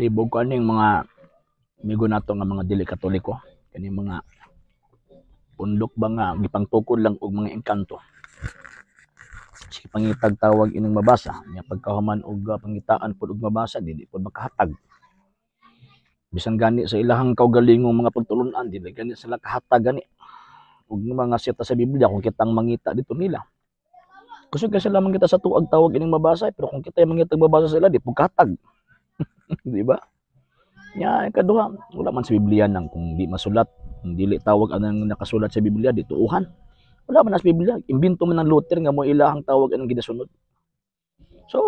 Libog ko aning mga migo nato nga mga dili katoliko kani mga pundok ba nga gipangtukod lang og mga engkanto. Si pangitag tawag ining mabasa nya pagkahuman og pangitaan pud og mabasa dili pud makahatag. Bisan gani sa ilahang kaugalingong mga pagtulunan dili gani sila kahatag gani og mga sita sa Biblia kung kitang mangita dito nila. Kasi sila mangita sa tuag tawag ining mabasa pero kung kita mangita mabasa sila di pud kahatag. Di ba? Nya ikaduha, wala man sa Biblia nang kung di masulat, kung dili tawag anang nakasulat sa Biblia di tuuhan. Wala man sa Biblia, imbento man ng Luther nga mo ilahang tawag anang gidasunod. So,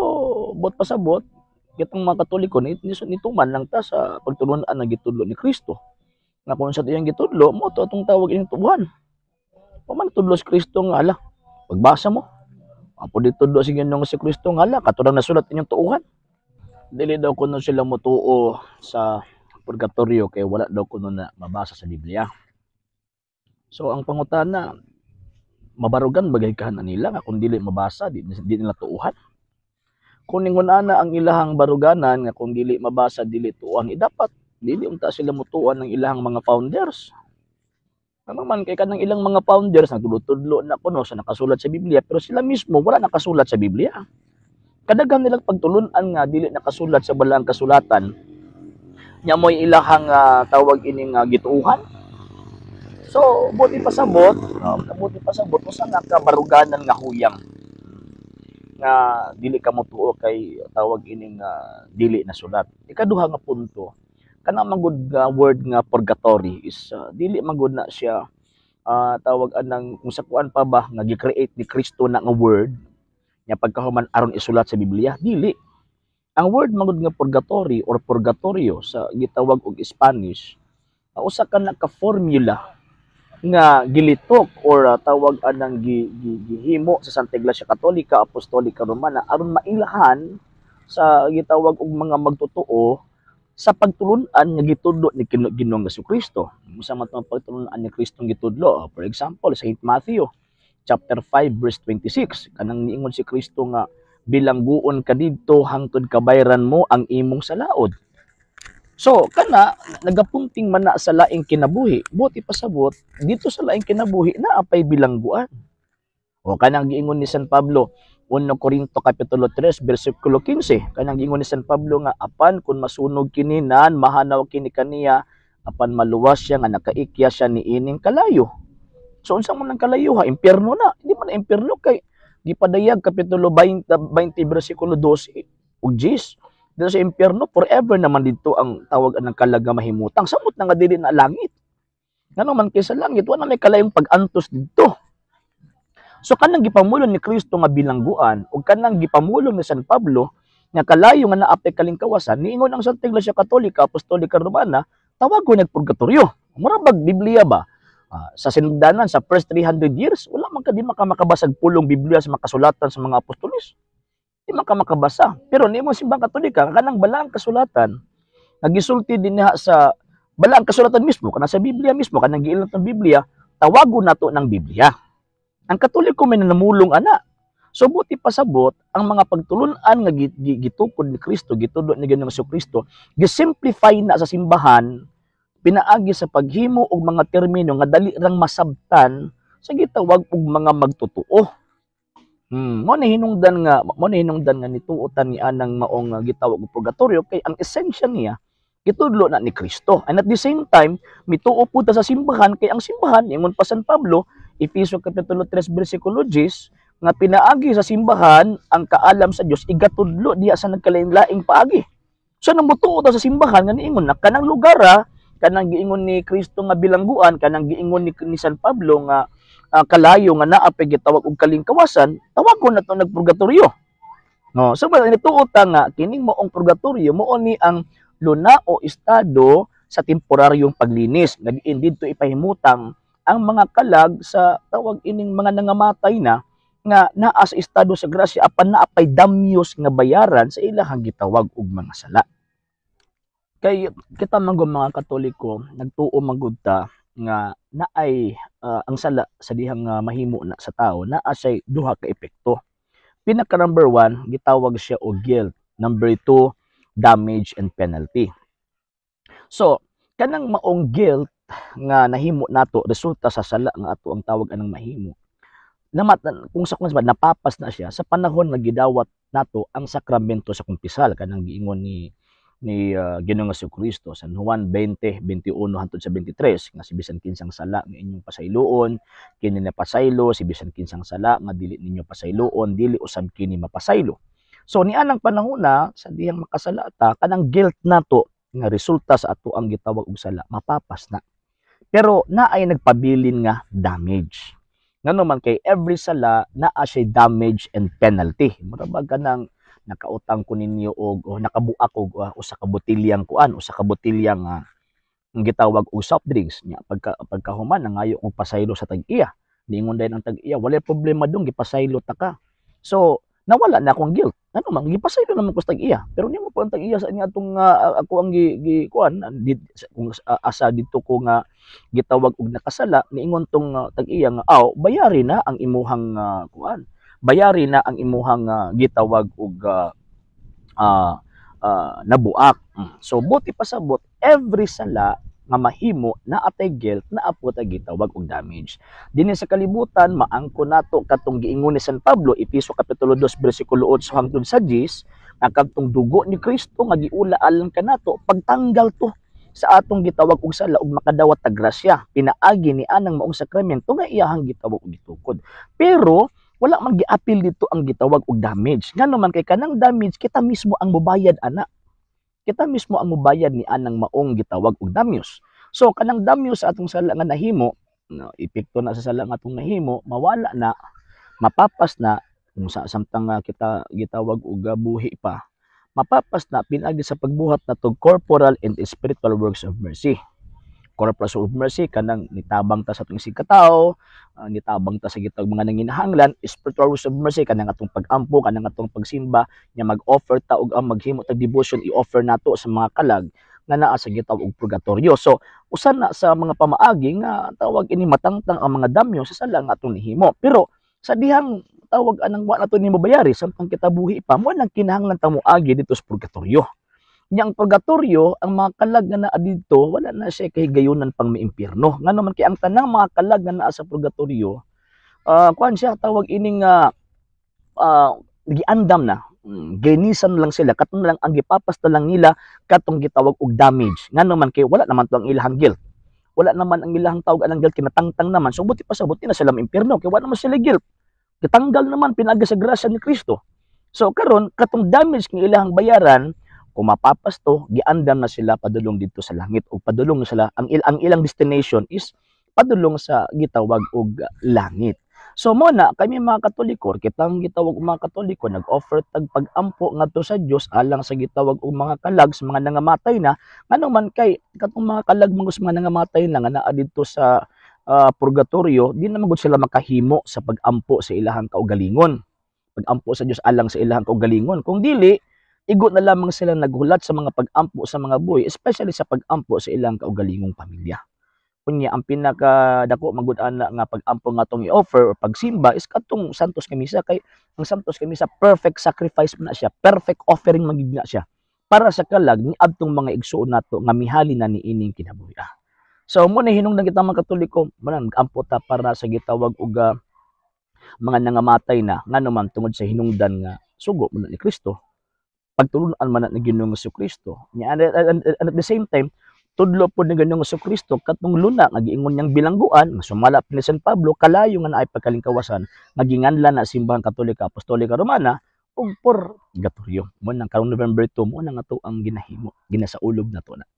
bot pasabot, kitong mga Katoliko nituman lang ta sa pagtulunan nga gitudlo ni Kristo. Nga kung sa tiyang gitudlo, mo to atong tawag ining tubuhan. Paman tudlo si Kristo nga ala. Pagbasa mo, apo ditudlo si Ginoong si Kristo nga ala, katulad nasulat inyong tuuhan. Dili daw kuno sila motuo sa purgatorio kay wala daw kuno na mabasa sa Biblia. So ang pangutana, mabarugan bagay kahanan nila nga kung dili mabasa di nila tuuhan. Kung ningon ana ang ilahang baruganan nga kung dili mabasa dili tuuhan, dapat dili unta sila motuon ng ilahang mga founders. Ano man kay kanang ilang mga founders nagtudlo-tudlo na kuno sa nakasulat sa Biblia pero sila mismo wala nakasulat sa Biblia. Kadaghan nilang pagtulunan nga dili nakasulat sa balaang kasulatan nya mo'y ilahang tawag ining gituuhan. So buti pasabot usa na ka baruganan nga huyang nga dili ka motuo kay tawag ining dili na sulat. Ikaduha nga punto, kana magud nga word nga purgatory is dili magud na siya tawag anang kung sa kuan pa ba nga gi-create ni Kristo na nga word nya pagkahuman aron isulat sa Biblia, dili. Ang word magud nga purgatory or purgatorio sa gitawag og Spanish, usa ka na ka formula nga gilitok or tawag anang gihimo sa Santa Iglesia Katolika Apostolika Romana aron mailahan sa gitawag og mga magtotoo sa pagtulunan nga gitudlo ni Ginoong Jesucristo. Usa man tong pagtulunan ni Kristo gitudlo. For example, sa St. Matthew chapter 5 verse 26 kanang niingon si Kristo nga bilangguon ka didto hangtod kabayran mo ang imong salaod. So kana nagapunting man na sa laing kinabuhi, buti pasabot dito sa laing kinabuhi na apay bilangguan. O kanang giingon ni San Pablo 1 Corinto kapitulo 3 bersikulo 15, kanang giingon ni San Pablo nga apan kun masunog kini nan mahanaw kini kaniya apan maluwas siya nga nakaikya siya niining kalayo. So unsa man ang kalayo ha, impierno na. Hindi man impierno kay gipadayag kapitulo 20 bersikulo 12 ug 10. Dito sa impierno forever naman dito ang tawag anang kalag nga mahimutang. Samot na nga dili na langit. Ngano man kay sa langit wala may kalayong pag-antos didto. So kanang gipamulong ni Kristo nga bilangguan ug kanang gipamulong ni San Pablo nga kalayo nga naapay kalingkawasan niingon ang Santa Iglesia Katolika Apostolika Romana tawagon og purgatorio. Mura bag Biblia ba? Sa sinugdanan sa first 300 years wala man ka di makabasag pulong Biblia sa makasulatan sa mga apostoles. Di man ka makabasa. Pero ni mo simbang Katolika kanang balaang kasulatan nagisulti din niya sa balaang kasulatan mismo kana sa Biblia mismo kanang giilat ng Biblia tawagon nato ng Biblia. Ang Katoliko may nanamulong ana. So buti pasabot ang mga pagtulunan nga gitukod ni Kristo gitudlo ni Ginoong Jesucristo gisimplify na sa simbahan pinaagi sa paghimo og mga termino nga dali rang masabtan sa gitawag og mga magtotoo. Mo ni hinungdan nga nituotan ni anang maong gitawag og purgatorio kay ang esensya niya gitudlo na ni Kristo. And at the same time, mituo pud ta sa simbahan kay ang simbahan ingon pa San Pablo, Efeso kapitulo 3 bersikulo 10 nga pinaagi sa simbahan ang kaalam sa Dios igatudlo diha sa nagkalain-laing paagi. So nang mutuo ta sa simbahan nga niingon na kanang lugar kanang giingon ni Kristo nga bilangguan, kanang giingon ni San Pablo nga kalayo nga naa pay gitawag og kalingkawasan, tawagon nato nagpurgatorio. No, so nituo ta nga kining moong purgatorio mao ni ang luna o estado sa temporaryong paglinis nga diin didto ipahimutang ang mga kalag sa tawag ining mga nangamatay na nga naa sa estado sa grasya apan naapay damyos nga bayaran sa ilahang gitawag og mga sala. Kay kita man mga Katoliko nagtuo magud ta nga naay ang sala sa dihang mahimo na sa tao naa say duha ka epekto. Pinaka number 1 gitawag siya og guilt. Number 2 damage and penalty. So kanang maong guilt nga nahimo nato resulta sa sala nga ato ang tawag anang mahimo, kung sa kung napapas na siya sa panahon nga gidawat nato ang sakramento sa kumpisal kanang giingon ni Ginoong Jesucristo sa Juan 20:21 hangtod sa 23 nga si bisan kinsang sala nga inyong pasayloon kini napasaylo, si bisan kinsang sala nga dili ninyo pasayloon dili usab kini mapasaylo. So ni anang panahona sa diyang makasala ta kanang guilt nato nga resulta sa ato ang gitawag og sala mapapas na. Pero naay nagpabilin nga damage. Ngano man kay every sala naa siya damage and penalty. Murag kanang nakautang ko ninyo og nakabuak og usa ka botilyang kuan, usa ka botilyang ang gitawag og soft drinks nya pagkahuman nangayo og pasaylo sa tag-iya. Niingon dayon ang tag-iya, wala problema dong gipasaylo ta ka. So nawala na akong guilt. Ano man gipasaylo naman ko sa tag-iya. Pero nimo po ang tag-iya sa niya atong ako ang kuan kung asa dito ko nga gitawag og nakasala niingon tong tag-iya nga bayari na ang imuhang kuan. Bayari na ang imuhang gitawag og nabuak. So buti pasabot every sala nga mahimo na atay guilt na apo ta gitawag og damage. Dinhi sa kalibutan maangko nato katong giingon ni San Pablo Efeso kapitulo 2 bersikulo 8 hangtod sa 10 nga kadtong dugo ni Kristo nga giula alang kanato pagtanggal to sa atong gitawag og sala ug makadawat ta grasya pinaagi ni anang maong sakramento nga iyahang gitawag og gitukod. Pero wala man giapil dito ang gitawag og damage. Ngano man kay kanang damage kita mismo ang mobayad ana. Kita mismo ang mobayad ni anang maong gitawag og damage. So kanang damage sa atong sala nga nahimo, epekto na sa sala nga atong nahimo, mawala na, mapapas na kung sa samtang kita gitawag og buhi pa. Mapapas na pinagi sa pagbuhat nato corporal and spiritual works of mercy. Corpus of mercy kanang nitabang ta sa atong katawo, nitabang ta sa gitawag mga nanginahanglan. Spiritual works of mercy kanang atong pagampo, kanang atong pagsimba nya mag-offer ta og maghimo tag devotion i-offer nato sa mga kalag nga naa sa gitawag og purgatorio. So usa na sa mga pamaagi nga tawag ini matangtang ang mga damyo sa sala nga atong nihimo. Pero sa dihang tawag anang wa nato nimo bayari samtang kita buhi pa mo nang kinahanglan ta moagi dito sa purgatorio. Yang purgatorio, ang mga kalag nga naa dito, wala na siya kahigayonan pang maimpyerno. Nga naman kay ang tanang mga kalag nga naa sa purgatorio, kuan siya tawag ining giandam na. Ginisan lang sila katong lang ang gipapasta lang nila katong gitawag og damage. Nga naman kay wala naman to ang ilahang guilt. Wala naman ang ilahang tawag anang guilt kinatangtang naman. So buti pa sa buti na sila maimpyerno kay wala naman sila guilt. Kitanggal naman pinaagi sa grasya ni Kristo. So karon katong damage ng ilahang bayaran kung mapapas to, giandam na sila padulong dito sa langit o padulong na sila ang ilang destination is padulong sa gitawag og langit. So mo na kami mga Katoliko, kitang gitawag og mga Katoliko nag-offer tag pag-ampo ngadto sa Dios alang sa gitawag og mga kalag sa mga nangamatay na ngano man kay katong mga kalag mga mga nangamatay na nga naa didto sa purgatorio, di naman gud sila makahimo sa pag-ampo sa ilahang kaugalingon. Pag-ampo sa Dios alang sa ilahang kaugalingon. Kung dili igo na lamang sila naghulat sa mga pag-ampo sa mga buhi, especially sa pag-ampo sa ilang kaugalingong pamilya. Kunya ang pinakadako magud-ana nga pag-ampo nga tong i-offer or pagsimba is katong Santos nga Misa kay ang Santos nga Misa perfect sacrifice na siya, perfect offering magid na siya para sa kalag ni adtong mga igsuon nato nga mihali na niining kinabuhi. So mo na hinungdan kita mga Katoliko, man ampo ta para sa gitawag og mga nangamatay na ngano man tungod sa hinungdan nga sugo mo ni Kristo. Pagtulunan man na Ginoong Jesucristo. And at the same time, tudlo po ni Ginoong Jesucristo katong luna nga giingon niyang bilangguan, nga sumala ni San Pablo kalayo nga naay pagkalingkawasan, nga ginganlan na simbahan Katolika Apostolika Romana ug purgatorio. Mo nang karong November 2 mo nang ato ang ginahimo, ginasaulog nato na.